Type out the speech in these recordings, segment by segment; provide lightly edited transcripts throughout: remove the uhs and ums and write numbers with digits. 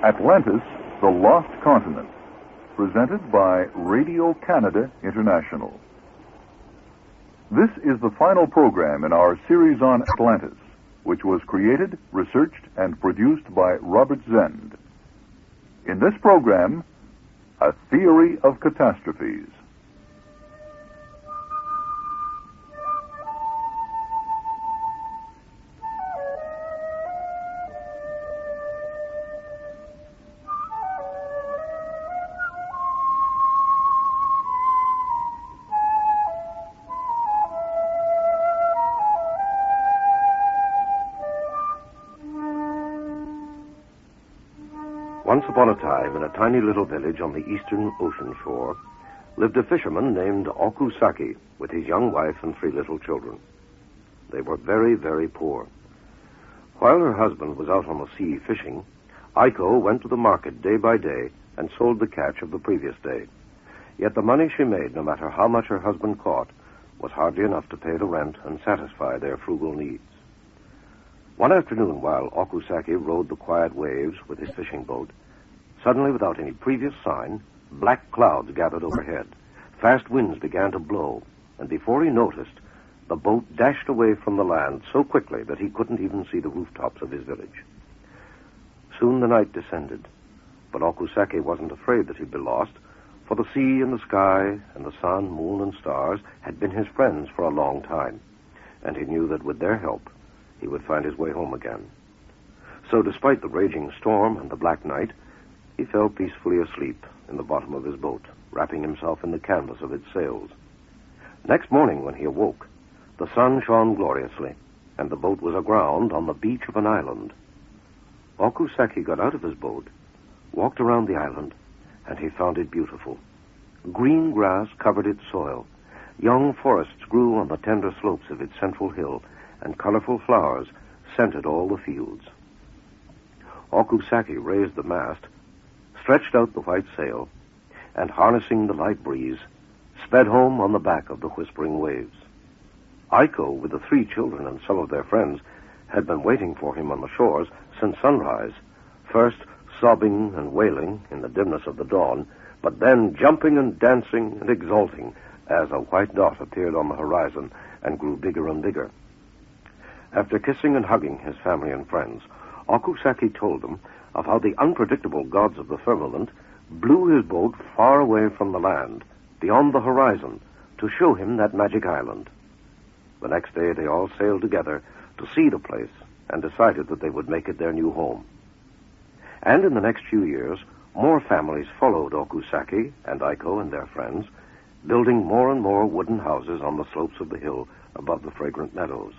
Atlantis, the Lost Continent, presented by Radio Canada International. This is the final program in our series on Atlantis, which was created, researched, and produced by Robert Zend. In this program, A Theory of Catastrophes. Once upon a time, in a tiny little village on the eastern ocean shore, lived a fisherman named Okusaki with his young wife and 3 little children. They were very, very poor. While her husband was out on the sea fishing, Aiko went to the market day by day and sold the catch of the previous day. Yet the money she made, no matter how much her husband caught, was hardly enough to pay the rent and satisfy their frugal needs. One afternoon, while Okusaki rode the quiet waves with his fishing boat, suddenly, without any previous sign, black clouds gathered overhead. Fast winds began to blow, and before he noticed, the boat dashed away from the land so quickly that he couldn't even see the rooftops of his village. Soon the night descended, but Okusaki wasn't afraid that he'd be lost, for the sea and the sky and the sun, moon, and stars had been his friends for a long time, and he knew that with their help, he would find his way home again. So despite the raging storm and the black night, he fell peacefully asleep in the bottom of his boat, wrapping himself in the canvas of its sails. Next morning, when he awoke, the sun shone gloriously, and the boat was aground on the beach of an island. Okusaki got out of his boat, walked around the island, and he found it beautiful. Green grass covered its soil. Young forests grew on the tender slopes of its central hill, and colorful flowers scented all the fields. Okusaki raised the mast, stretched out the white sail, and harnessing the light breeze, sped home on the back of the whispering waves. Aiko, with the 3 children and some of their friends, had been waiting for him on the shores since sunrise, first sobbing and wailing in the dimness of the dawn, but then jumping and dancing and exulting as a white dot appeared on the horizon and grew bigger and bigger. After kissing and hugging his family and friends, Okusaki told them of how the unpredictable gods of the firmament blew his boat far away from the land, beyond the horizon, to show him that magic island. The next day they all sailed together to see the place and decided that they would make it their new home. And in the next few years, more families followed Okusaki and Aiko and their friends, building more and more wooden houses on the slopes of the hill above the fragrant meadows.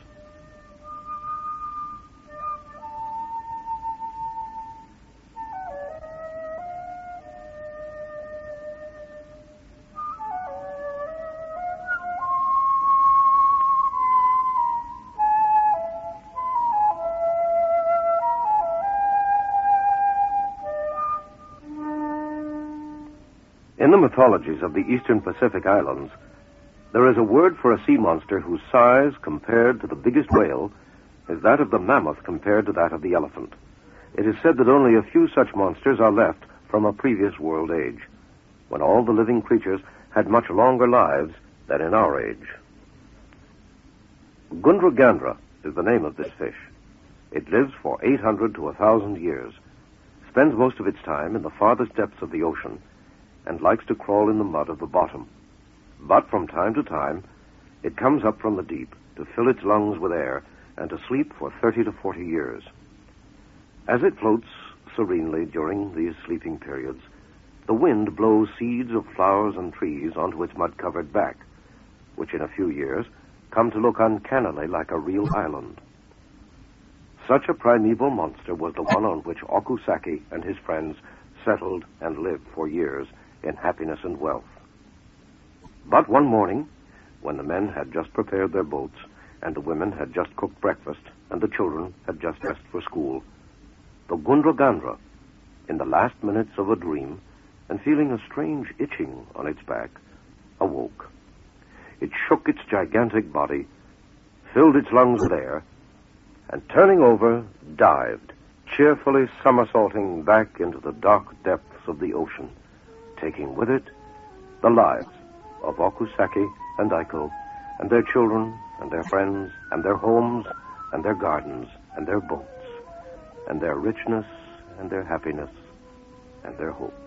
In the mythologies of the eastern Pacific Islands, there is a word for a sea monster whose size, compared to the biggest whale, is that of the mammoth compared to that of the elephant. It is said that only a few such monsters are left from a previous world age, when all the living creatures had much longer lives than in our age. Gundragandra is the name of this fish. It lives for 800 to 1,000 years, spends most of its time in the farthest depths of the ocean, and likes to crawl in the mud of the bottom. But from time to time, it comes up from the deep to fill its lungs with air and to sleep for 30 to 40 years. As it floats serenely during these sleeping periods, the wind blows seeds of flowers and trees onto its mud-covered back, which in a few years come to look uncannily like a real island. Such a primeval monster was the one on which Okusaki and his friends settled and lived for years in happiness and wealth. But one morning, when the men had just prepared their boats, and the women had just cooked breakfast, and the children had just dressed for school, the Gundragandra, in the last minutes of a dream, and feeling a strange itching on its back, awoke. It shook its gigantic body, filled its lungs with air, and turning over, dived, cheerfully somersaulting back into the dark depths of the ocean, taking with it the lives of Okusaki and Aiko, and their children, and their friends, and their homes, and their gardens, and their boats, and their richness, and their happiness, and their hopes.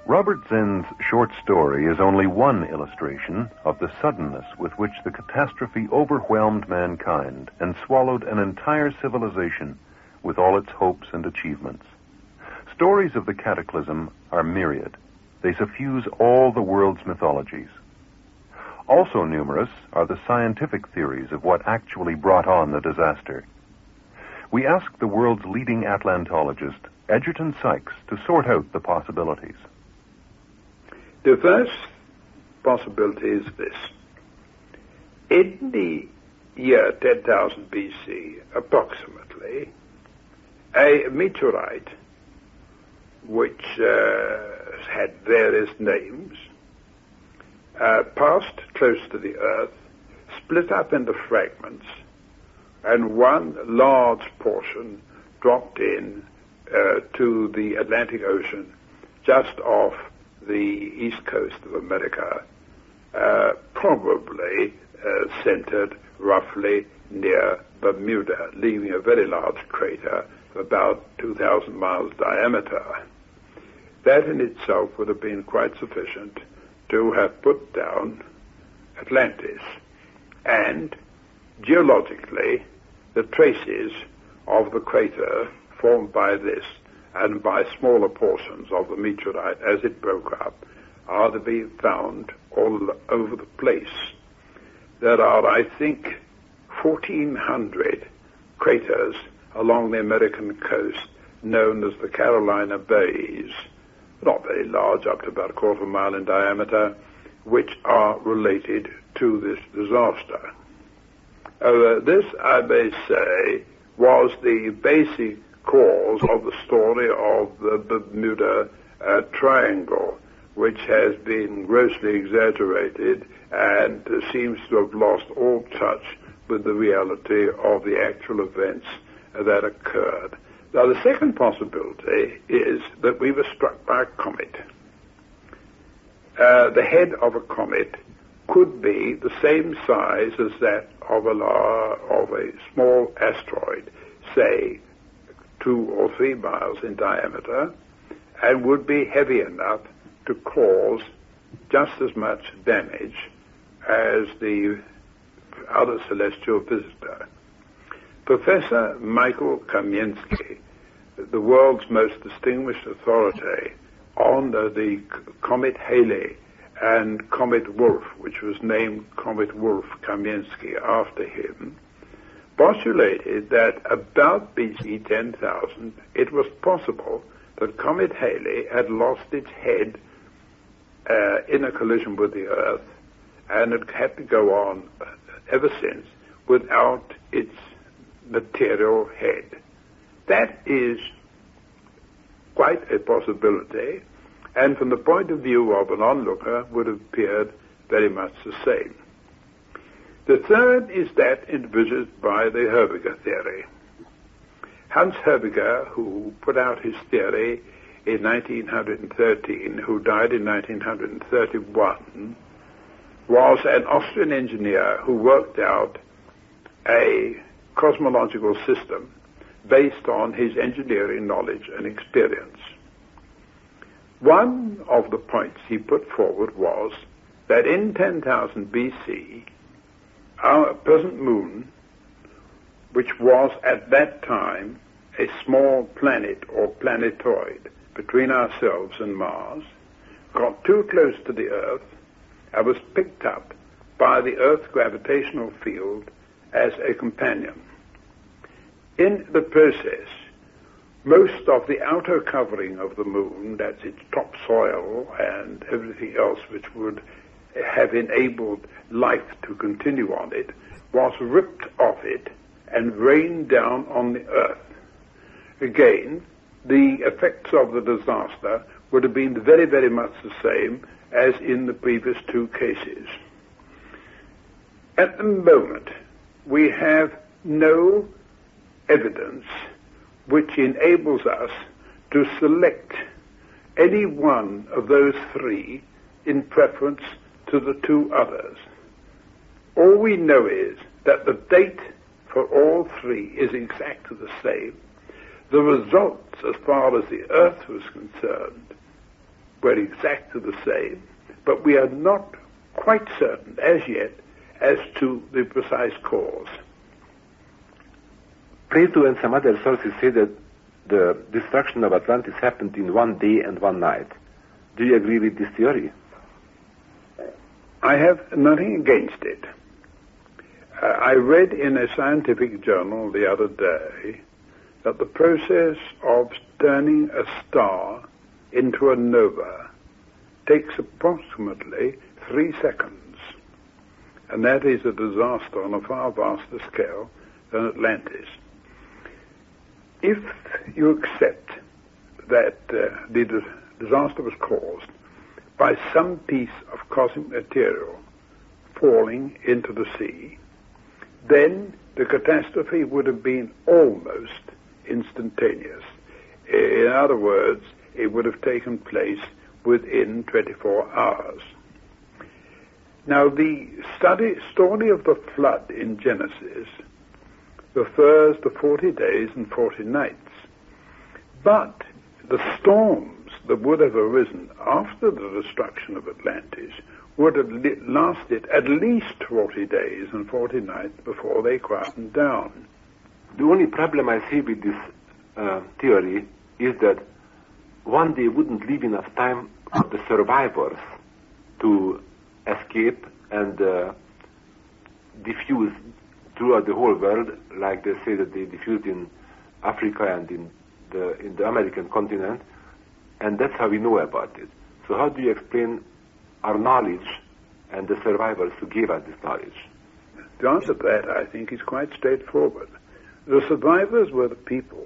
Robert Zinn's short story is only one illustration of the suddenness with which the catastrophe overwhelmed mankind and swallowed an entire civilization with all its hopes and achievements. Stories of the cataclysm are myriad. They suffuse all the world's mythologies. Also numerous are the scientific theories of what actually brought on the disaster. We asked the world's leading Atlantologist, Egerton Sykes, to sort out the possibilities. The first possibility is this. In the year 10,000 BC, approximately, a meteorite, which had various names, passed close to the Earth, split up into fragments, and one large portion dropped in to the Atlantic Ocean just off the east coast of America, probably centered roughly near Bermuda, leaving a very large crater of about 2,000 miles diameter. That in itself would have been quite sufficient to have put down Atlantis. And geologically, the traces of the crater formed by this and by smaller portions of the meteorite as it broke up are to be found all over the place. There are, I think, 1,400 craters along the American coast known as the Carolina Bays, not very large, up to about a quarter mile in diameter, which are related to this disaster. This, I may say, was the basic cause of the story of the Bermuda Triangle, which has been grossly exaggerated and seems to have lost all touch with the reality of the actual events that occurred. Now, the second possibility is that we were struck by a comet. The head of a comet could be the same size as that of a small asteroid, say 2 or 3 miles in diameter, and would be heavy enough to cause just as much damage as the other celestial visitor. Professor Michael Kamiensky, the world's most distinguished authority on the Comet Halley and Comet Wolf, which was named Comet Wolf Kamiensky after him, postulated that about BC 10,000, it was possible that Comet Halley had lost its head in a collision with the Earth, and it had to go on ever since without its material head. That is quite a possibility, and from the point of view of an onlooker would have appeared very much the same. The third is that envisaged by the Herbiger theory. Hans Herbiger, who put out his theory in 1913, who died in 1931, was an Austrian engineer who worked out a cosmological system based on his engineering knowledge and experience. One of the points he put forward was that in 10,000 BC, our present moon, which was at that time a small planet or planetoid between ourselves and Mars, got too close to the Earth and was picked up by the Earth's gravitational field as a companion. In the process, most of the outer covering of the moon, that's its topsoil and everything else which would have enabled life to continue on it, was ripped off it and rained down on the Earth. Again, the effects of the disaster would have been very, very much the same as in the previous two cases. At the moment, we have no evidence which enables us to select any one of those three in preference to the two others. All we know is that the date for all three is exactly the same. The results, as far as the Earth was concerned, were exactly the same, but we are not quite certain as yet as to the precise cause. Plato and some other sources say that the destruction of Atlantis happened in one day and one night. Do you agree with this theory? I have nothing against it. I read in a scientific journal the other day that the process of turning a star into a nova takes approximately 3 seconds, and that is a disaster on a far vaster scale than Atlantis. If you accept that the disaster was caused by some piece of cosmic material falling into the sea, then the catastrophe would have been almost instantaneous. In other words, it would have taken place within 24 hours. Now, the story of the flood in Genesis refers to 40 days and 40 nights. But the storms that would have arisen after the destruction of Atlantis would have lasted at least 40 days and 40 nights before they quietened down. The only problem I see with this theory is that one day wouldn't leave enough time for the survivors to escape and diffuse throughout the whole world, like they say that they diffused in Africa and in the American continent, and that's how we know about it. So how do you explain our knowledge and the survivors who gave us this knowledge? The answer to that, I think, is quite straightforward. The survivors were the people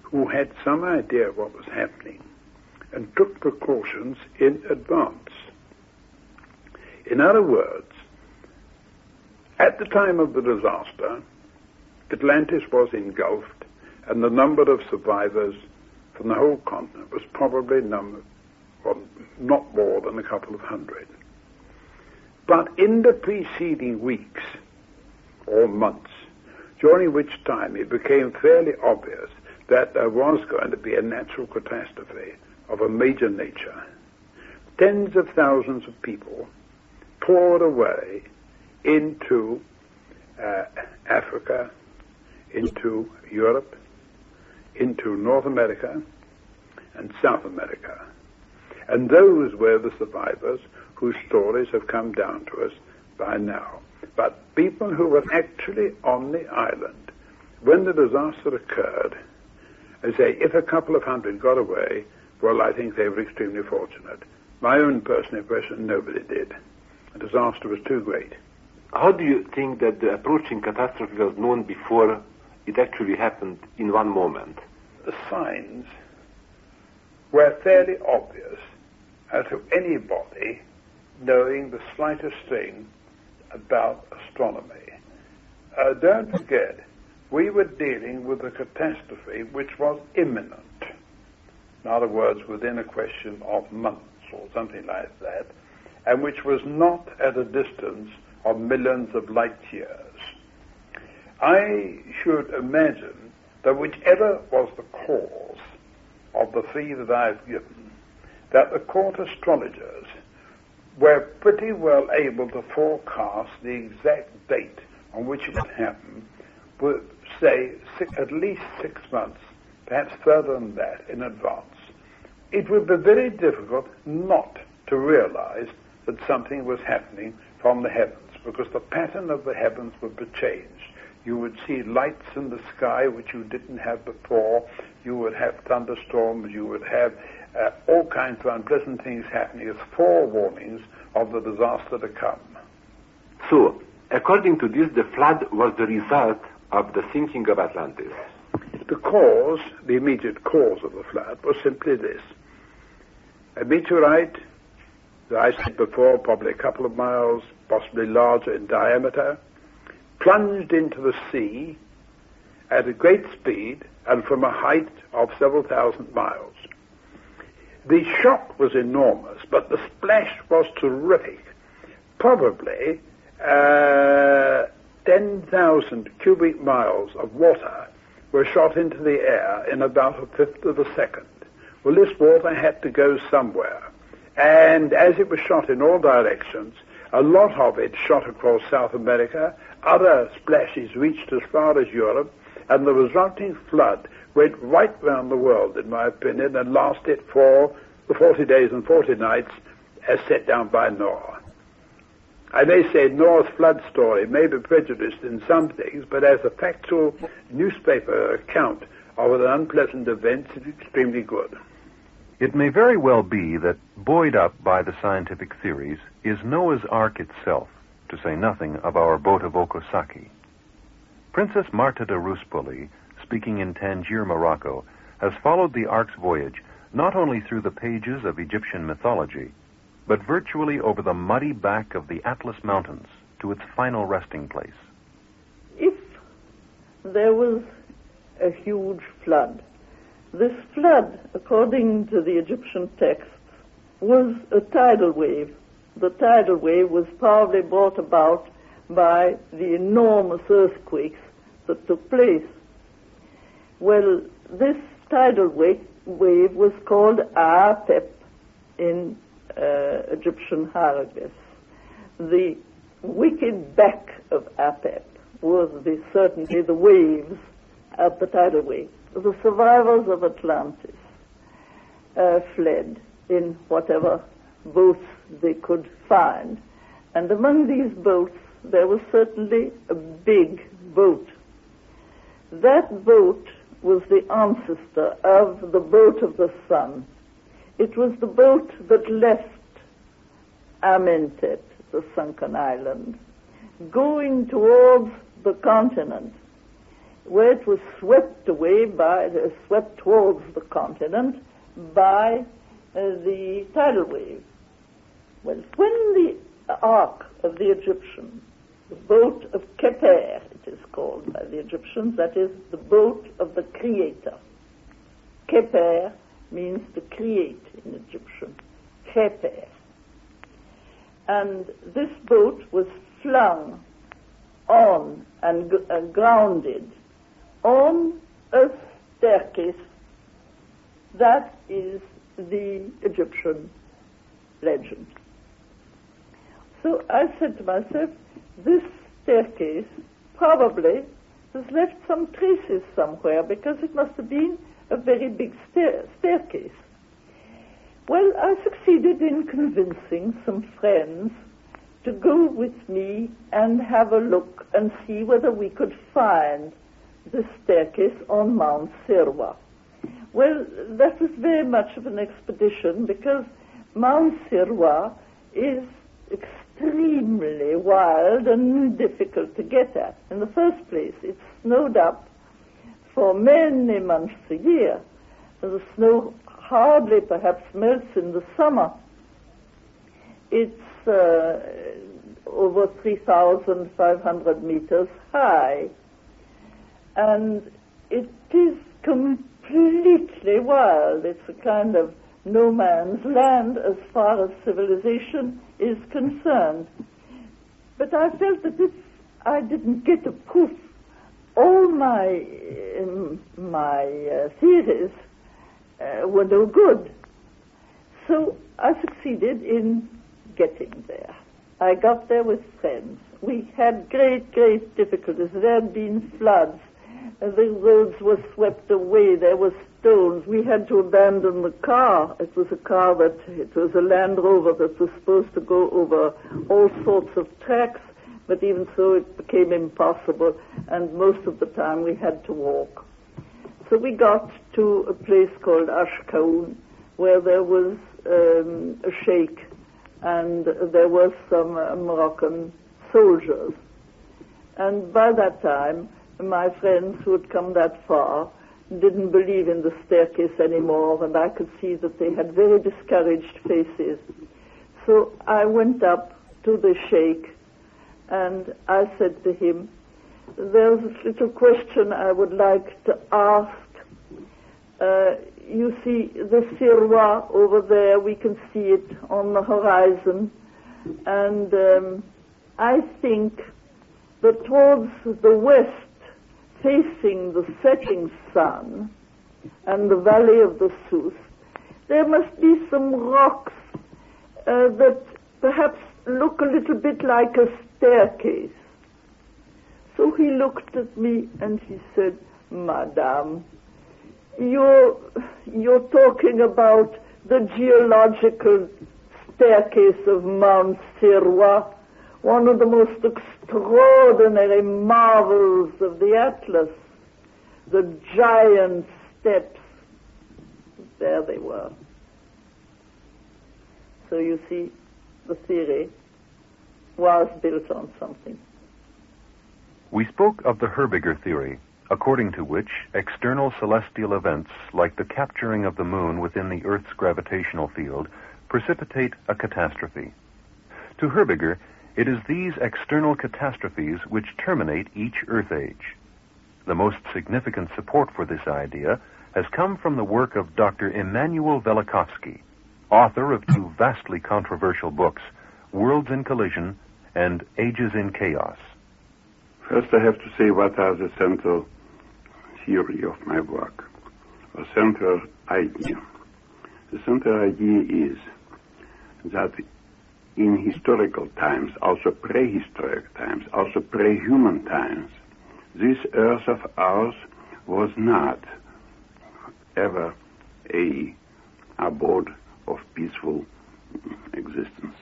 who had some idea of what was happening and took precautions in advance. In other words, at the time of the disaster, Atlantis was engulfed, and the number of survivors from the whole continent was probably not more than a couple of hundred. But in the preceding weeks or months, during which time it became fairly obvious that there was going to be a natural catastrophe of a major nature, tens of thousands of people poured away into Africa, into Europe, into North America and South America. And those were the survivors whose stories have come down to us by now. But people who were actually on the island when the disaster occurred, I say, if a couple of hundred got away, well, I think they were extremely fortunate. My own personal impression, nobody did. The disaster was too great. How do you think that the approaching catastrophe was known before it actually happened in one moment? The signs were fairly obvious to anybody knowing the slightest thing about astronomy. Don't forget, we were dealing with a catastrophe which was imminent. In other words, within a question of months or something like that, and which was not at a distance of millions of light years. I should imagine that whichever was the cause of the three that I've given, that the court astrologers were pretty well able to forecast the exact date on which it would happen, with, say, at least 6 months, perhaps further than that, in advance. It would be very difficult not to realize that something was happening from the heavens, because the pattern of the heavens would be changed. You would see lights in the sky which you didn't have before. You would have thunderstorms. You would have all kinds of unpleasant things happening as forewarnings of the disaster to come. So, according to this, the flood was the result of the sinking of Atlantis. The immediate cause of the flood was simply this. A meteorite, as I said before, probably a couple of miles, possibly larger in diameter, plunged into the sea at a great speed and from a height of several thousand miles. The shock was enormous, but the splash was terrific. Probably 10,000 cubic miles of water were shot into the air in about a fifth of a second. Well, this water had to go somewhere. And as it was shot in all directions, a lot of it shot across South America, other splashes reached as far as Europe, and the resulting flood went right round the world, in my opinion, and lasted for the 40 days and 40 nights as set down by Noah. I may say Noah's flood story may be prejudiced in some things, but as a factual newspaper account of an unpleasant event, it's extremely good. It may very well be that, buoyed up by the scientific theories, is Noah's Ark itself, to say nothing of our boat of Okosaki. Princess Marta de Ruspoli, speaking in Tangier, Morocco, has followed the Ark's voyage not only through the pages of Egyptian mythology, but virtually over the muddy back of the Atlas Mountains to its final resting place. If there was a huge flood, this flood, according to the Egyptian texts, was a tidal wave. The tidal wave was probably brought about by the enormous earthquakes that took place. Well, this tidal wave was called Apep in Egyptian hieroglyphs. The wicked back of Apep was certainly the waves of the tidal wave. The survivors of Atlantis fled in whatever boats they could find. And among these boats, there was certainly a big boat. That boat was the ancestor of the boat of the sun. It was the boat that left Amentet, the sunken island, going towards the continent, where it was swept towards the continent by the tidal wave. Well, when the Ark of the Egyptians, the boat of Keper, it is called by the Egyptians, that is the boat of the creator. Keper means to create in Egyptian. Keper. And this boat was flung on and grounded on a staircase. That is the Egyptian legend. So I said to myself, this staircase probably has left some traces somewhere, because it must have been a very big staircase. Well, I succeeded in convincing some friends to go with me and have a look and see whether we could find the staircase on Mount Sirwa. Well, that was very much of an expedition, because Mount Sirwa is extremely wild and difficult to get at. In the first place, it's snowed up for many months a year. The snow hardly perhaps melts in the summer. It's over 3,500 meters high, and it is completely wild. It's a kind of no man's land as far as civilization is concerned. But I felt that if I didn't get a proof, all my theories were no good. So I succeeded in getting there. I got there with friends. We had great difficulties. There had been floods. The roads were swept away. There were stones. We had to abandon the car. It was a Land Rover that was supposed to go over all sorts of tracks, but even so it became impossible, and most of the time we had to walk. So we got to a place called Ashkaun, where there was a sheikh, and there were some Moroccan soldiers. And by that time, my friends who had come that far didn't believe in the staircase anymore, and I could see that they had very discouraged faces. So I went up to the sheikh, and I said to him, there's a little question I would like to ask. You see the Sirwa over there, we can see it on the horizon, and I think that towards the west, facing the setting sun and the valley of the Sousse, there must be some rocks that perhaps look a little bit like a staircase. So he looked at me and he said, Madame, you're talking about the geological staircase of Mount Sirwa, one of the most extraordinary marvels of the Atlas, the giant steps. There they were. So you see, the theory was built on something. We spoke of the Herbiger theory, according to which external celestial events, like the capturing of the moon within the Earth's gravitational field, precipitate a catastrophe. To Herbiger, it is these external catastrophes which terminate each Earth age. The most significant support for this idea has come from the work of Dr. Immanuel Velikovsky, author of two vastly controversial books, Worlds in Collision and Ages in Chaos. First, I have to say what are the central theory of my work, or central idea. The central idea is that in historical times, also prehistoric times, also pre-human times, this earth of ours was not ever a abode of peaceful existence.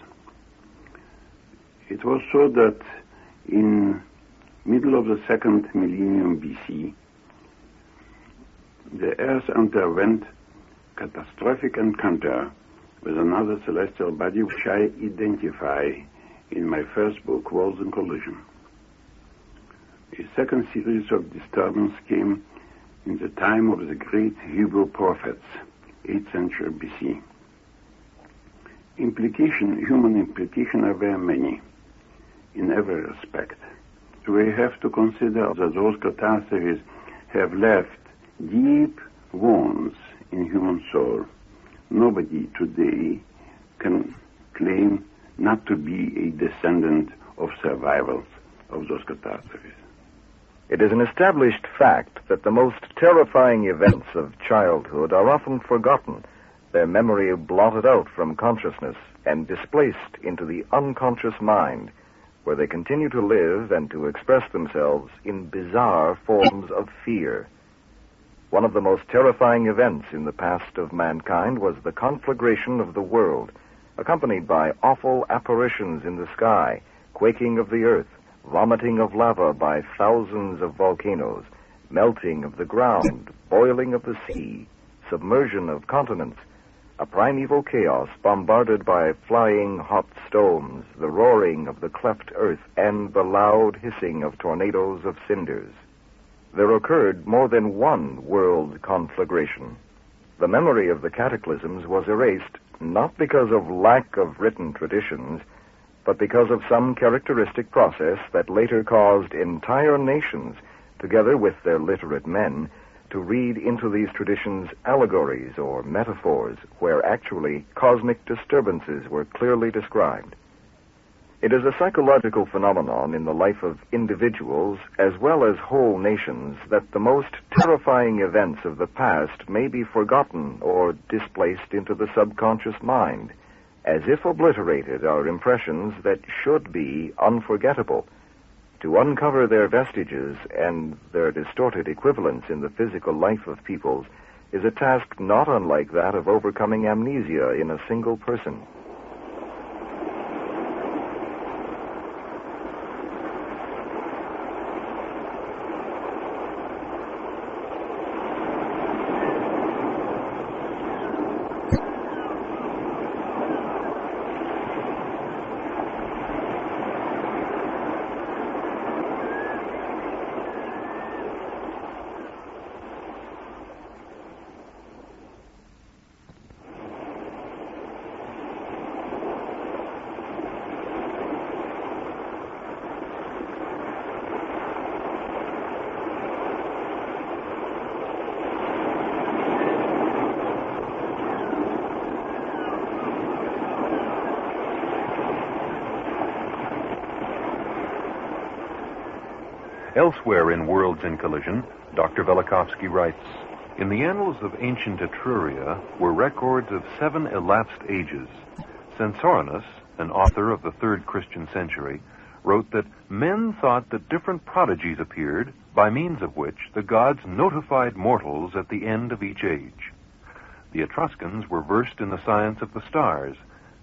It was so that in middle of the second millennium BC, the earth underwent catastrophic encounter with another celestial body, which I identify in my first book, Worlds in Collision. A second series of disturbance came in the time of the great Hebrew prophets, 8th century BC. Human implications are very many in every respect. We have to consider that those catastrophes have left deep wounds in human soul. Nobody today can claim not to be a descendant of survivors of those catastrophes. It is an established fact that the most terrifying events of childhood are often forgotten, their memory blotted out from consciousness and displaced into the unconscious mind, where they continue to live and to express themselves in bizarre forms of fear. One of the most terrifying events in the past of mankind was the conflagration of the world, accompanied by awful apparitions in the sky, quaking of the earth, vomiting of lava by thousands of volcanoes, melting of the ground, boiling of the sea, submersion of continents, a primeval chaos bombarded by flying hot stones, the roaring of the cleft earth, and the loud hissing of tornadoes of cinders. There occurred more than one world conflagration. The memory of the cataclysms was erased not because of lack of written traditions, but because of some characteristic process that later caused entire nations, together with their literate men, to read into these traditions allegories or metaphors where actually cosmic disturbances were clearly described. It is a psychological phenomenon in the life of individuals as well as whole nations that the most terrifying events of the past may be forgotten or displaced into the subconscious mind, as if obliterated are impressions that should be unforgettable. To uncover their vestiges and their distorted equivalents in the physical life of peoples is a task not unlike that of overcoming amnesia in a single person. Elsewhere in Worlds in Collision, Dr. Velikovsky writes, "In the annals of ancient Etruria were records of 7 elapsed ages. Censorinus, an author of the 3rd Christian century, wrote that men thought that different prodigies appeared, by means of which the gods notified mortals at the end of each age. The Etruscans were versed in the science of the stars,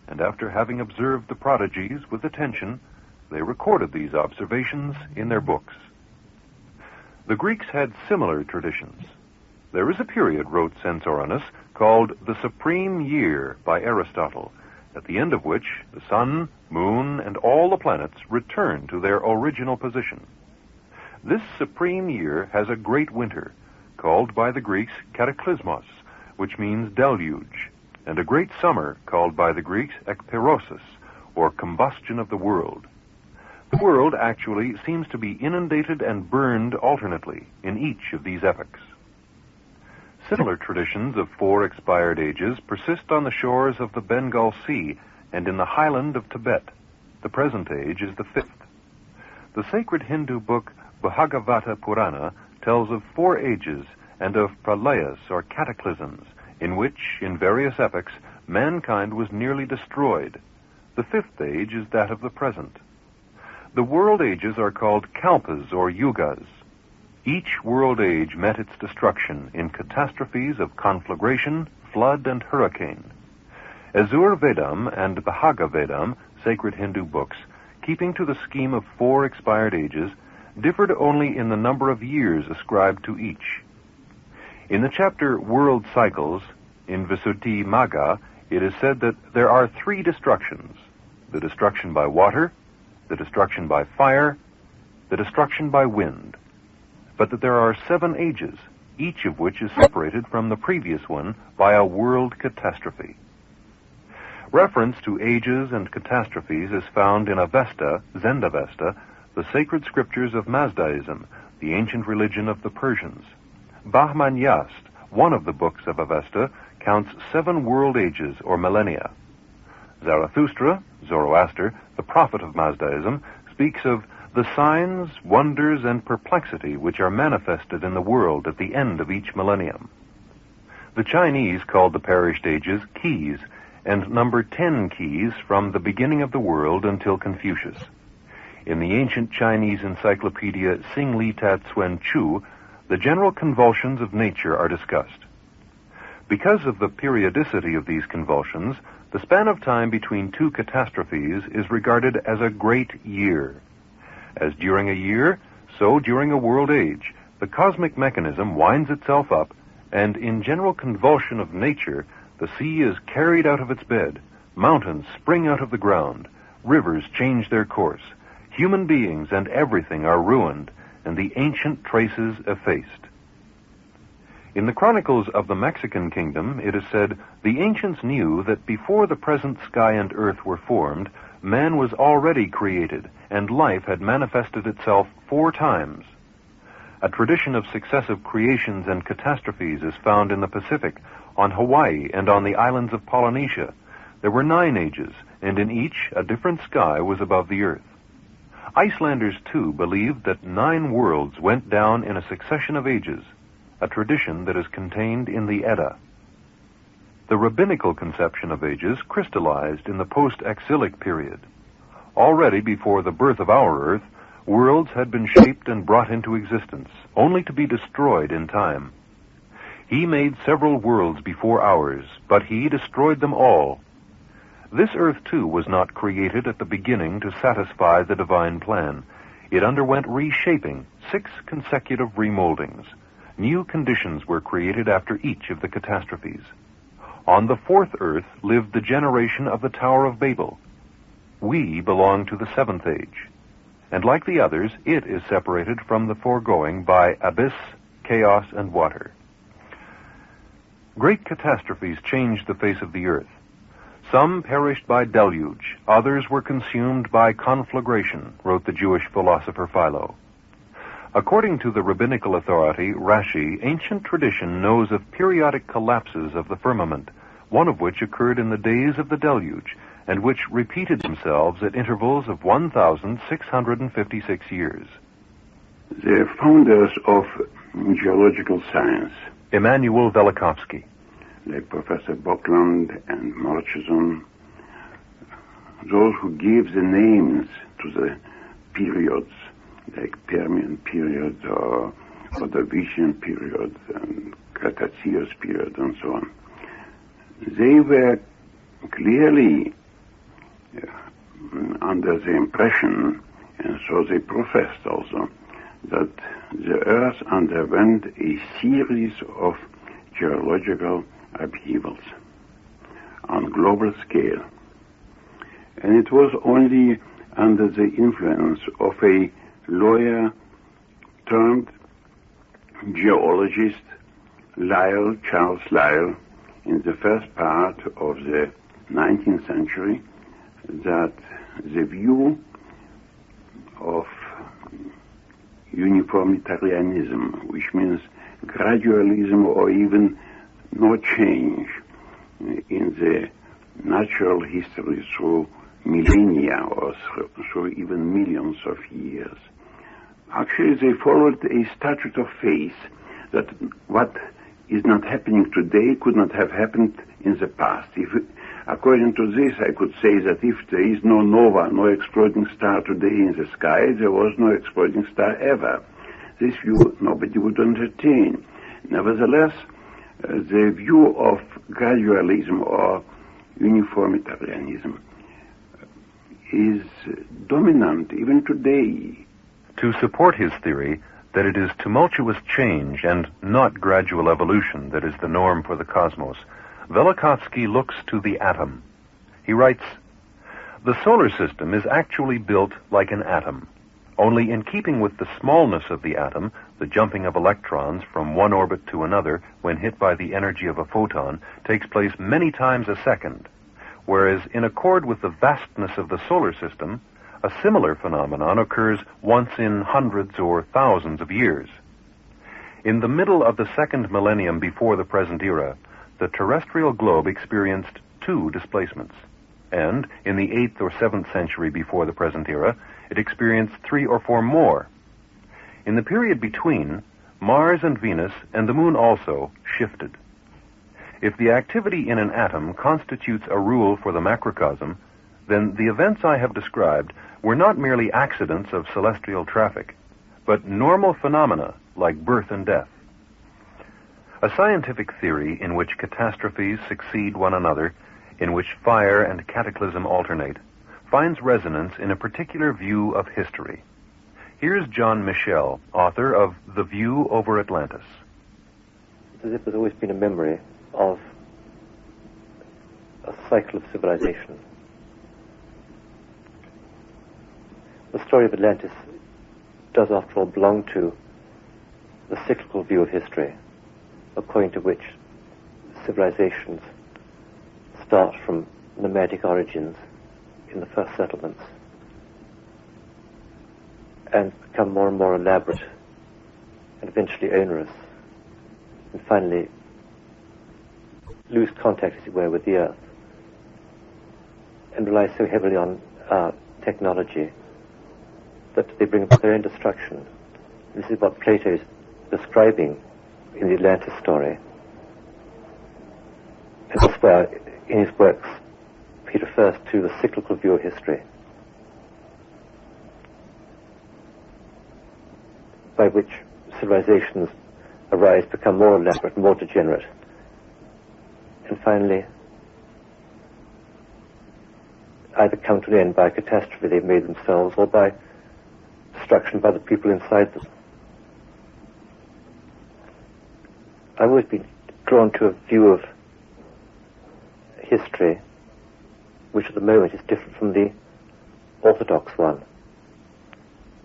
and after having observed the prodigies with attention, they recorded these observations in their books." The Greeks had similar traditions. "There is a period," wrote Censorinus, "called the Supreme Year by Aristotle, at the end of which the sun, moon, and all the planets return to their original position. This supreme year has a great winter, called by the Greeks Cataclysmos, which means deluge, and a great summer, called by the Greeks ekperosis, or combustion of the world. The world actually seems to be inundated and burned alternately in each of these epochs." Similar traditions of 4 expired ages persist on the shores of the Bengal Sea and in the highland of Tibet. The present age is the 5th. The sacred Hindu book Bhagavata Purana tells of 4 ages and of pralayas, or cataclysms, in which, in various epochs, mankind was nearly destroyed. The 5th age is that of the present. The world ages are called kalpas, or yugas. Each world age met its destruction in catastrophes of conflagration, flood, and hurricane. Azur Vedam and Bhagavedam, sacred Hindu books, keeping to the scheme of 4 expired ages, differed only in the number of years ascribed to each. In the chapter World Cycles, in Visuddhi Magga, it is said that there are 3 destructions: the destruction by water, the destruction by fire, the destruction by wind, but that there are 7 ages, each of which is separated from the previous one by a world catastrophe. Reference to ages and catastrophes is found in Avesta, Zendavesta, the sacred scriptures of Mazdaism, the ancient religion of the Persians. Bahman Yast, one of the books of Avesta, counts 7 world ages or millennia. Zarathustra, Zoroaster, the prophet of Mazdaism, speaks of the signs, wonders, and perplexity which are manifested in the world at the end of each millennium. The Chinese called the perished ages keys, and number 10 keys from the beginning of the world until Confucius. In the ancient Chinese encyclopedia Xing Li Tat Suen Chu, the general convulsions of nature are discussed. Because of the periodicity of these convulsions, the span of time between 2 catastrophes is regarded as a great year. As during a year, so during a world age, the cosmic mechanism winds itself up, and in general convulsion of nature, the sea is carried out of its bed, mountains spring out of the ground, rivers change their course, human beings and everything are ruined, and the ancient traces effaced. In the chronicles of the Mexican kingdom, it is said, the ancients knew that before the present sky and earth were formed, man was already created, and life had manifested itself 4 times. A tradition of successive creations and catastrophes is found in the Pacific, on Hawaii, and on the islands of Polynesia. There were 9 ages, and in each a different sky was above the earth. Icelanders, too, believed that 9 worlds went down in a succession of ages, a tradition that is contained in the Edda. The rabbinical conception of ages crystallized in the post-exilic period. Already before the birth of our Earth, worlds had been shaped and brought into existence, only to be destroyed in time. He made several worlds before ours, but he destroyed them all. This Earth, too, was not created at the beginning to satisfy the divine plan. It underwent reshaping, 6 consecutive remoldings. New conditions were created after each of the catastrophes. On the 4th Earth lived the generation of the Tower of Babel. We belong to the 7th age, and like the others, it is separated from the foregoing by abyss, chaos, and water. Great catastrophes changed the face of the earth. Some perished by deluge, others were consumed by conflagration, wrote the Jewish philosopher Philo. According to the rabbinical authority, Rashi, ancient tradition knows of periodic collapses of the firmament, one of which occurred in the days of the deluge, and which repeated themselves at intervals of 1,656 years. The founders of geological science, Emanuel Velikovsky, like Professor Buckland and Murchison, those who gave the names to the periods, like Permian period or Ordovician period and Cretaceous period and so on, they were clearly under the impression, and so they professed also, that the Earth underwent a series of geological upheavals on global scale. And it was only under the influence of a lawyer turned geologist, Charles Lyell, in the first part of the 19th century, that the view of uniformitarianism, which means gradualism or even no change in the natural history through millennia or through even millions of years. Actually, they followed a statute of faith that what is not happening today could not have happened in the past. According to this, I could say that if there is no nova, no exploding star today in the sky, there was no exploding star ever. This view nobody would entertain. Nevertheless, the view of gradualism or uniformitarianism is dominant even today. To support his theory that it is tumultuous change and not gradual evolution that is the norm for the cosmos, Velikovsky looks to the atom. He writes, "The solar system is actually built like an atom, only in keeping with the smallness of the atom, the jumping of electrons from one orbit to another when hit by the energy of a photon takes place many times a second, whereas in accord with the vastness of the solar system, a similar phenomenon occurs once in hundreds or thousands of years. In the middle of the second millennium before the present era, the terrestrial globe experienced 2 displacements, and in the 8th or 7th century before the present era, it experienced 3 or 4 more. In the period between, Mars and Venus and the Moon also shifted. If the activity in an atom constitutes a rule for the macrocosm, then the events I have described were not merely accidents of celestial traffic, but normal phenomena like birth and death. A scientific theory in which catastrophes succeed one another, in which fire and cataclysm alternate, finds resonance in a particular view of history. Here's John Michel, author of The View Over Atlantis. It's as if there's always been a memory of a cycle of civilization. The story of Atlantis does, after all, belong to the cyclical view of history, according to which civilizations start from nomadic origins in the first settlements and become more and more elaborate and eventually onerous, and finally lose contact, as it were, with the earth and rely so heavily on technology that they bring about their own destruction. This is what Plato is describing in the Atlantis story. And elsewhere in his works, he refers to the cyclical view of history, by which civilizations arise, become more elaborate, more degenerate, and finally either come to an end by a catastrophe they've made themselves or by destruction by the people inside them. I've always been drawn to a view of history which at the moment is different from the orthodox one.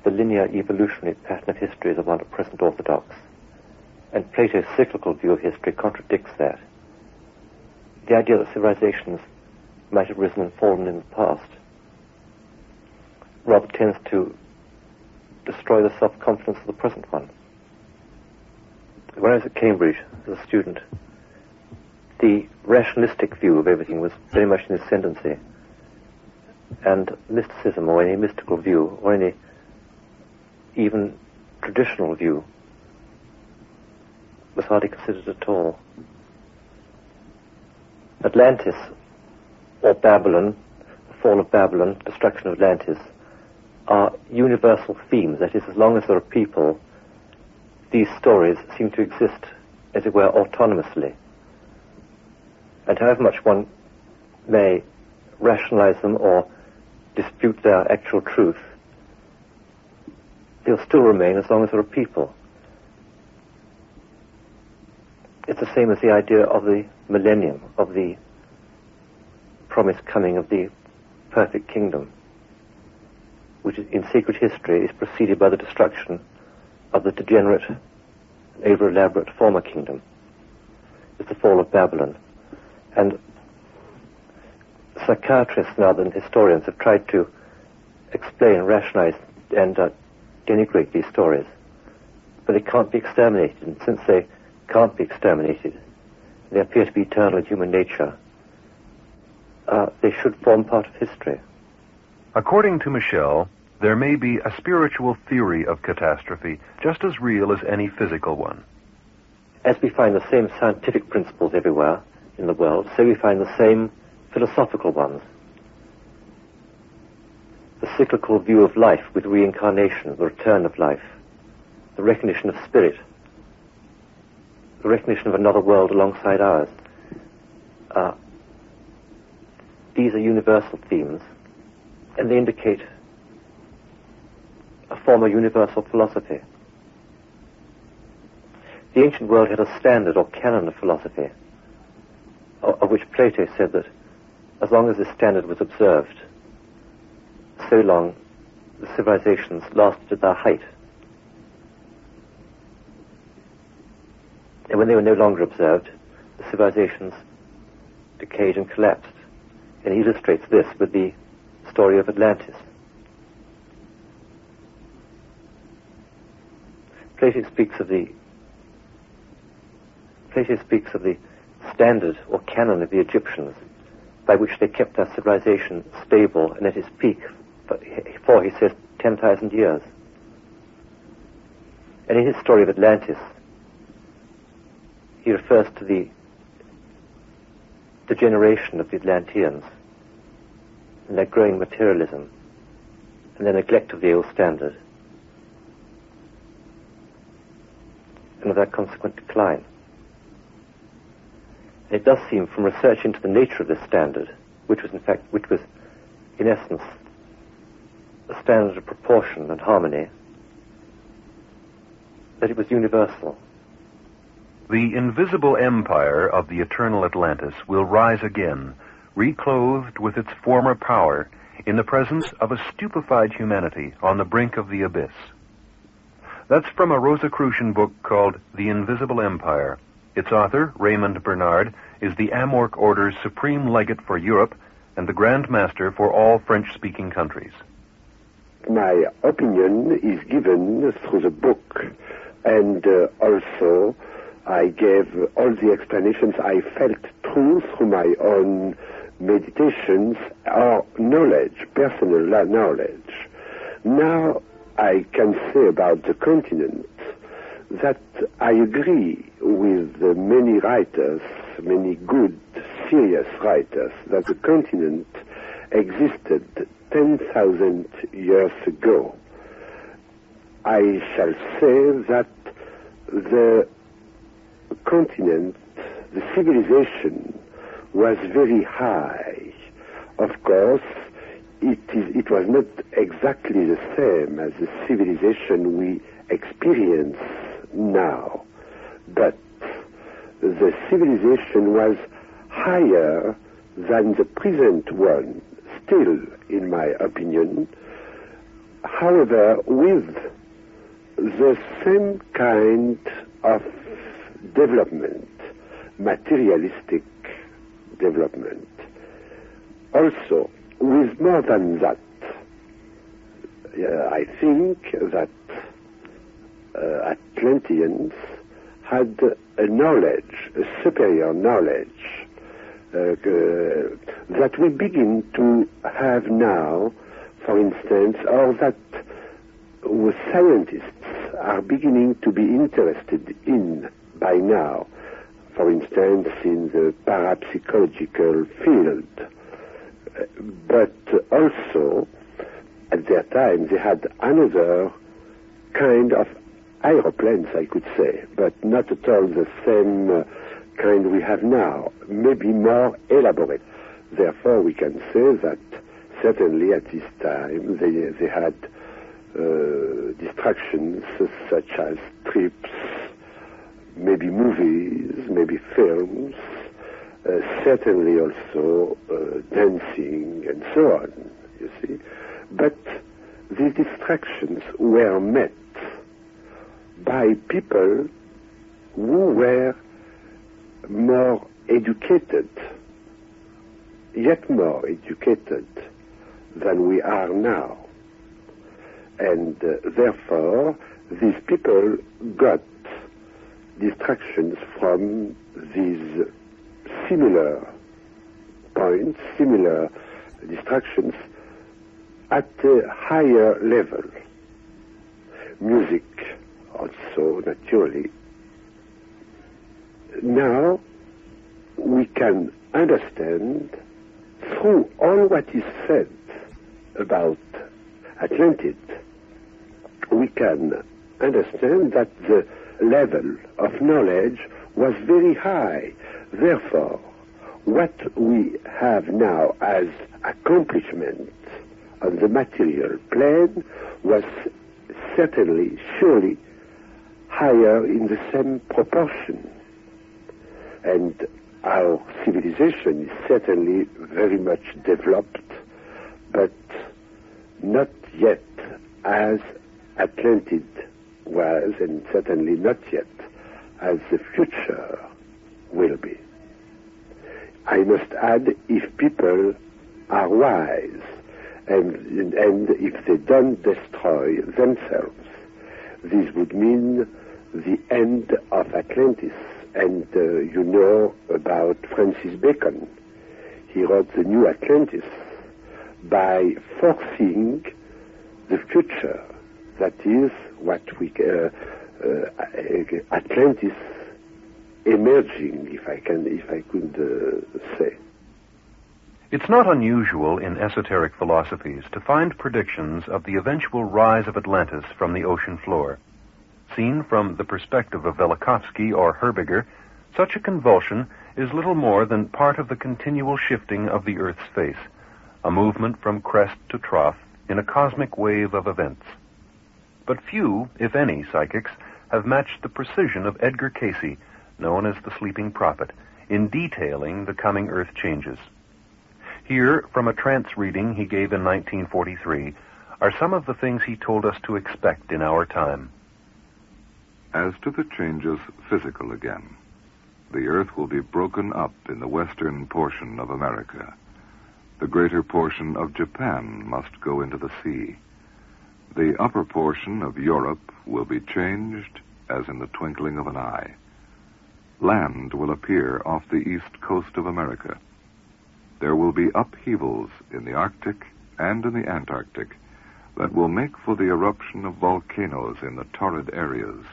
The linear evolutionary pattern of history is the one at present orthodox, and Plato's cyclical view of history contradicts that. The idea that civilizations might have risen and fallen in the past rather tends to destroy the self-confidence of the present one. When I was at Cambridge as a student, the rationalistic view of everything was very much in ascendancy, and mysticism or any mystical view or any even traditional view was hardly considered at all. Atlantis, or Babylon, the fall of Babylon, destruction of Atlantis, are universal themes. That is, as long as there are people, these stories seem to exist, as it were, autonomously. And however much one may rationalize them or dispute their actual truth, they'll still remain as long as there are people. It's the same as the idea of the millennium, of the promised coming of the perfect kingdom, which in secret history is preceded by the destruction of the degenerate and over-elaborate former kingdom. It's the fall of Babylon. And psychiatrists now and historians have tried to explain, rationalize, and denigrate these stories. But they can't be exterminated. And since they can't be exterminated, they appear to be eternal in human nature, they should form part of history. According to Michel, there may be a spiritual theory of catastrophe just as real as any physical one. As we find the same scientific principles everywhere in the world, so we find the same philosophical ones. The cyclical view of life with reincarnation, the return of life, the recognition of spirit, the recognition of another world alongside ours. These are universal themes, and they indicate a form of universal philosophy. The ancient world had a standard or canon of philosophy, of which Plato said that as long as this standard was observed, so long the civilizations lasted at their height. And when they were no longer observed, the civilizations decayed and collapsed. And he illustrates this with the story of Atlantis. Plato speaks of the standard or canon of the Egyptians by which they kept their civilization stable and at its peak for, he says, 10,000 years. And in his story of Atlantis, he refers to the degeneration of the Atlanteans and their growing materialism and their neglect of the old standard and of their consequent decline. And it does seem, from research into the nature of this standard, which was in essence a standard of proportion and harmony, that it was universal. The invisible empire of the eternal Atlantis will rise again, reclothed with its former power, in the presence of a stupefied humanity on the brink of the abyss. That's from a Rosicrucian book called The Invisible Empire. Its author, Raymond Bernard, is the Amorc Order's Supreme Legate for Europe and the Grand Master for all French-speaking countries. My opinion is given through the book, and also I gave all the explanations I felt through my own meditations or knowledge, personal knowledge. Now I can say about the continent that I agree with many writers, many good, serious writers, that the continent existed 10,000 years ago. I shall say that the continent, the civilization, was very high. Of course, it was not exactly the same as the civilization we experience now, but the civilization was higher than the present one, still, in my opinion, however, with the same kind of development, materialistic development. Also, with more than that, I think that Atlanteans had a knowledge, a superior knowledge, that we begin to have now, for instance, or that scientists are beginning to be interested in by now, for instance, in the parapsychological field. But also, at their time, they had another kind of aeroplanes, I could say, but not at all the same kind we have now, maybe more elaborate. Therefore, we can say that certainly at this time they had distractions such as trips, maybe movies, maybe films, certainly also dancing and so on, you see. But these distractions were met by people who were more educated, yet more educated than we are now. And therefore, these people got distractions from these similar points, similar distractions at a higher level. Music also, naturally. Now, we can understand through all what is said about Atlantis, we can understand that the level of knowledge was very high. Therefore, what we have now as accomplishment on the material plane was certainly, surely, higher in the same proportion. And our civilization is certainly very much developed, but not yet as Atlantis was, and certainly not yet as the future will be. I must add, if people are wise and if they don't destroy themselves, this would mean the end of Atlantis. And you know about Francis Bacon. He wrote the New Atlantis by foreseeing the future. That is what we Atlantis emerging, if I could say. It's not unusual in esoteric philosophies to find predictions of the eventual rise of Atlantis from the ocean floor. Seen from the perspective of Velikovsky or Herbiger, such a convulsion is little more than part of the continual shifting of the Earth's face, a movement from crest to trough in a cosmic wave of events. But few, if any, psychics have matched the precision of Edgar Cayce, known as the Sleeping Prophet, in detailing the coming Earth changes. Here, from a trance reading he gave in 1943, are some of the things he told us to expect in our time. As to the changes physical again, the Earth will be broken up in the western portion of America. The greater portion of Japan must go into the sea. The upper portion of Europe will be changed as in the twinkling of an eye. Land will appear off the east coast of America. There will be upheavals in the Arctic and in the Antarctic that will make for the eruption of volcanoes in the torrid areas.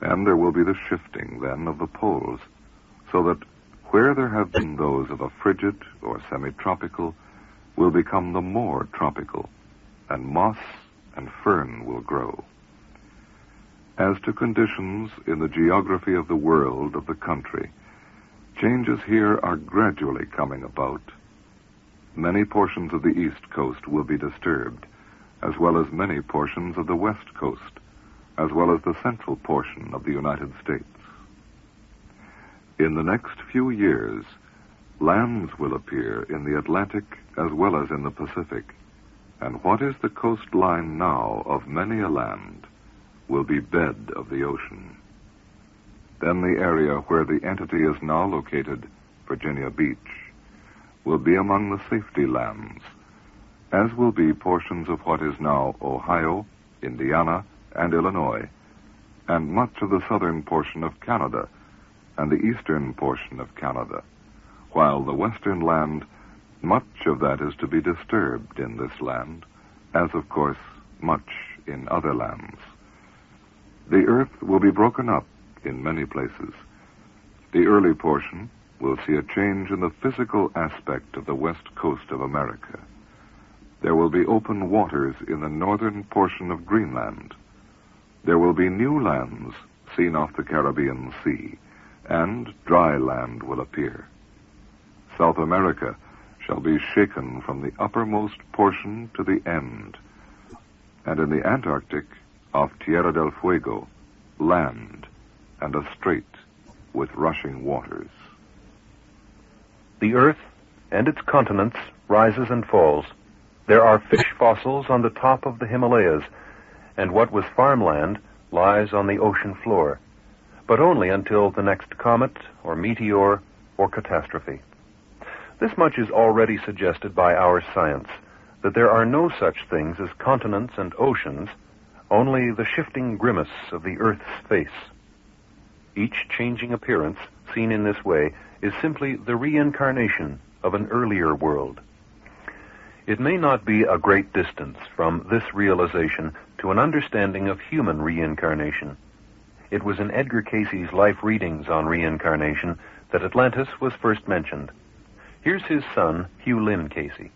And there will be the shifting, then, of the poles, so that where there have been those of a frigid or semi-tropical will become the more tropical, and moss and fern will grow. As to conditions in the geography of the world, of the country, changes here are gradually coming about. Many portions of the east coast will be disturbed, as well as many portions of the west coast, as well as the central portion of the United States. In the next few years, lands will appear in the Atlantic as well as in the Pacific, and what is the coastline now of many a land will be bed of the ocean. Then the area where the entity is now located, Virginia Beach, will be among the safety lands, as will be portions of what is now Ohio, Indiana, and Illinois, and much of the southern portion of Canada and the eastern portion of Canada, while the western land, much of that is to be disturbed in this land, as of course much in other lands. The Earth will be broken up in many places. The early portion will see a change in the physical aspect of the west coast of America. There will be open waters in the northern portion of Greenland. There will be new lands seen off the Caribbean Sea, and dry land will appear. South America shall be shaken from the uppermost portion to the end. And in the Antarctic, off Tierra del Fuego, land and a strait with rushing waters. The Earth and its continents rises and falls. There are fish fossils on the top of the Himalayas, and what was farmland lies on the ocean floor, but only until the next comet or meteor or catastrophe. This much is already suggested by our science, that there are no such things as continents and oceans, only the shifting grimace of the Earth's face. Each changing appearance, seen in this way, is simply the reincarnation of an earlier world. It may not be a great distance from this realization to an understanding of human reincarnation. It was in Edgar Cayce's life readings on reincarnation that Atlantis was first mentioned. Here's his son, Hugh Lynn Cayce.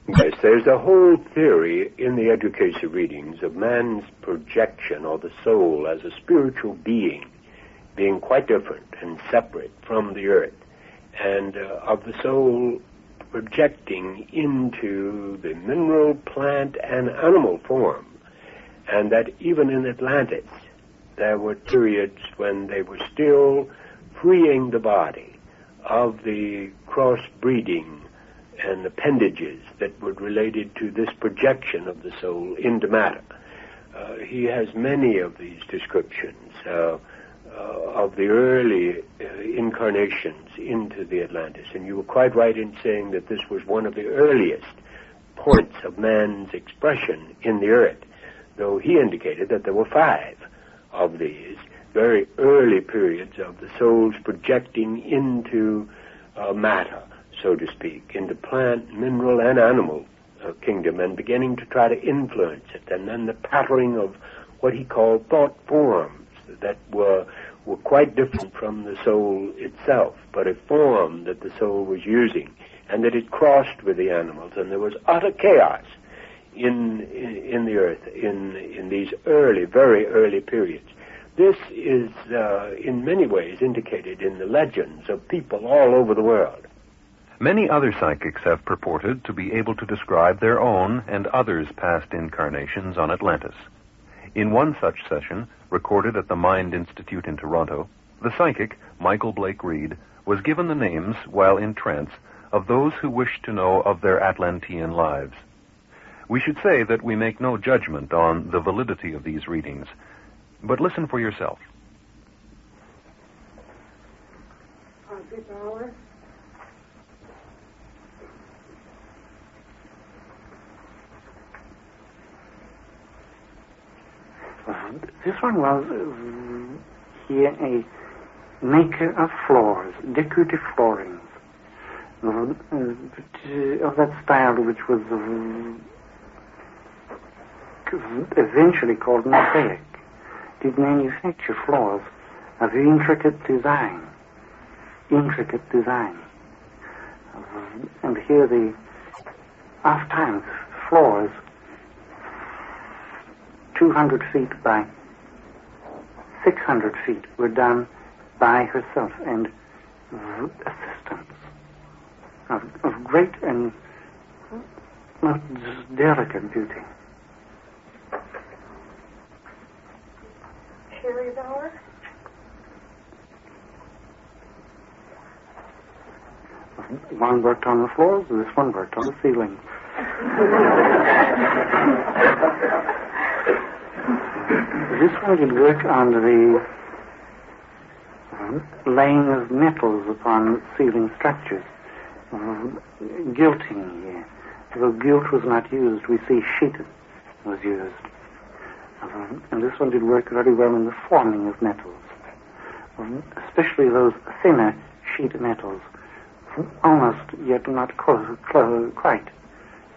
Yes, there's a whole theory in the Edgar Cayce readings of man's projection, or the soul, as a spiritual being quite different and separate from the earth, and of the soul projecting into the mineral, plant, and animal form, and that even in Atlantis there were periods when they were still freeing the body of the cross-breeding and appendages that were related to this projection of the soul into matter. He has many of these descriptions of the early incarnations into the Atlantis, and you were quite right in saying that this was one of the earliest points of man's expression in the earth, though he indicated that there were 5 of these very early periods of the soul's projecting into matter, so to speak, into plant, mineral, and animal kingdom, and beginning to try to influence it, and then the patterning of what he called thought forms that were quite different from the soul itself, but a form that the soul was using, and that it crossed with the animals, and there was utter chaos in the earth in these early, very early periods. This is in many ways indicated in the legends of people all over the world. Many other psychics have purported to be able to describe their own and others' past incarnations on Atlantis. In one such session, recorded at the Mind Institute in Toronto, the psychic, Michael Blake Reed, was given the names, while in trance, of those who wished to know of their Atlantean lives. We should say that we make no judgment on the validity of these readings, but listen for yourself. This one was here a maker of floors, decorative floorings, of that style which was eventually called mosaic. Did manufacture floors of intricate design. And here the oft-times floors 200 feet by 600 feet were done by herself and assistants of great and most delicate beauty. Sherry Bauer? One worked on the floors, this one worked on the ceiling. This one did work on the laying of metals upon ceiling structures, gilting here. Though gilt was not used, we see sheet was used. And this one did work very well in the forming of metals, especially those thinner sheet metals, almost yet not quite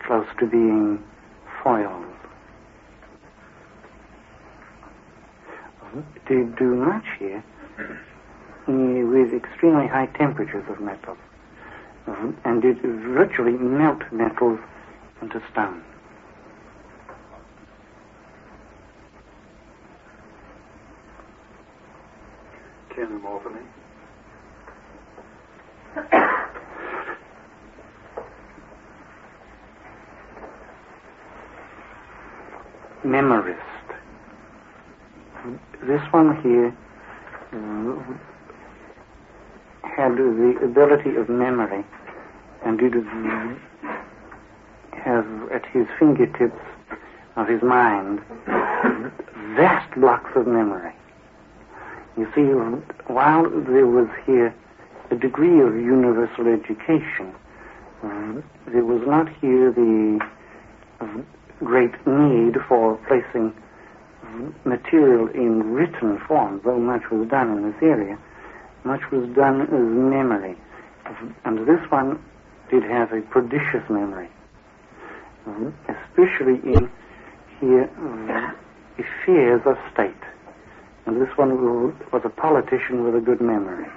close to being foils. did do much here with extremely high temperatures of metals, and did virtually melt metals into stone. Can more for me? Memorist. This one here had the ability of memory, and did have at his fingertips of his mind vast blocks of memory. You see, while there was here a degree of universal education, there was not here the great need for placing material in written form, though much was done in this area. Much was done as memory. And this one did have a prodigious memory, especially in here affairs of state. And this one was a politician with a good memory.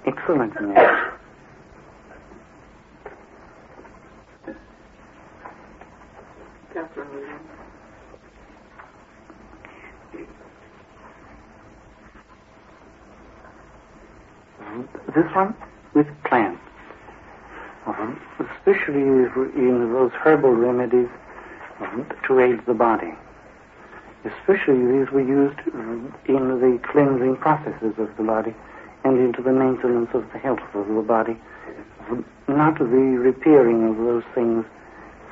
Excellent memory. Catherine Williams. This one with plants, especially in those herbal remedies to aid the body. Especially these were used in the cleansing processes of the body and into the maintenance of the health of the body, not the repairing of those things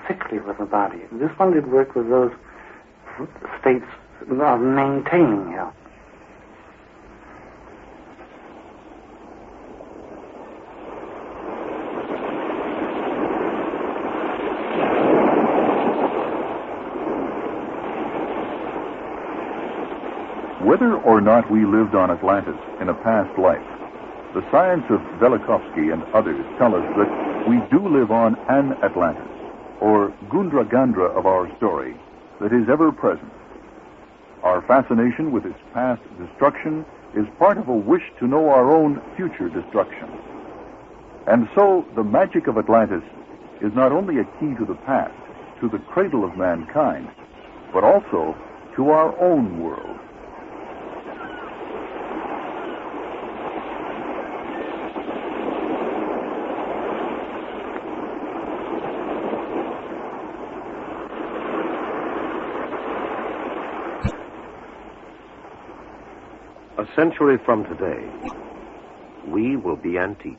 sickly with the body. This one did work with those states of maintaining health. Whether or not we lived on Atlantis in a past life, the science of Velikovsky and others tell us that we do live on an Atlantis, or Gundra Gandra of our story, that is ever present. Our fascination with its past destruction is part of a wish to know our own future destruction. And so the magic of Atlantis is not only a key to the past, to the cradle of mankind, but also to our own world. A century from today, we will be antique.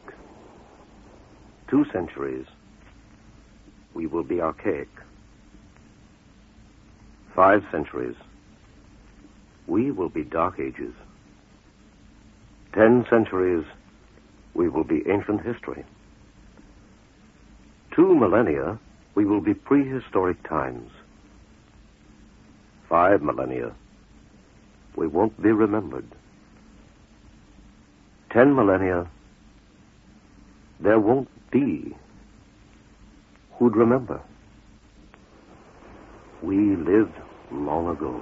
2 centuries, we will be archaic. 5 centuries, we will be dark ages. 10 centuries, we will be ancient history. 2 millennia, we will be prehistoric times. 5 millennia, we won't be remembered. 10 millennia, there won't be who'd remember. We lived long ago.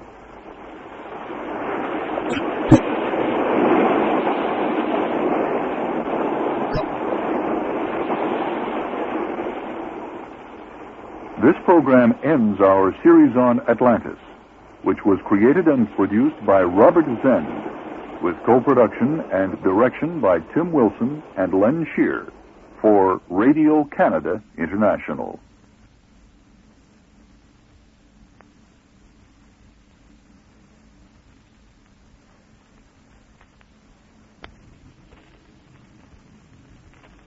This program ends our series on Atlantis, which was created and produced by Robert Zend, with co-production and direction by Tim Wilson and Len Shear for Radio Canada International.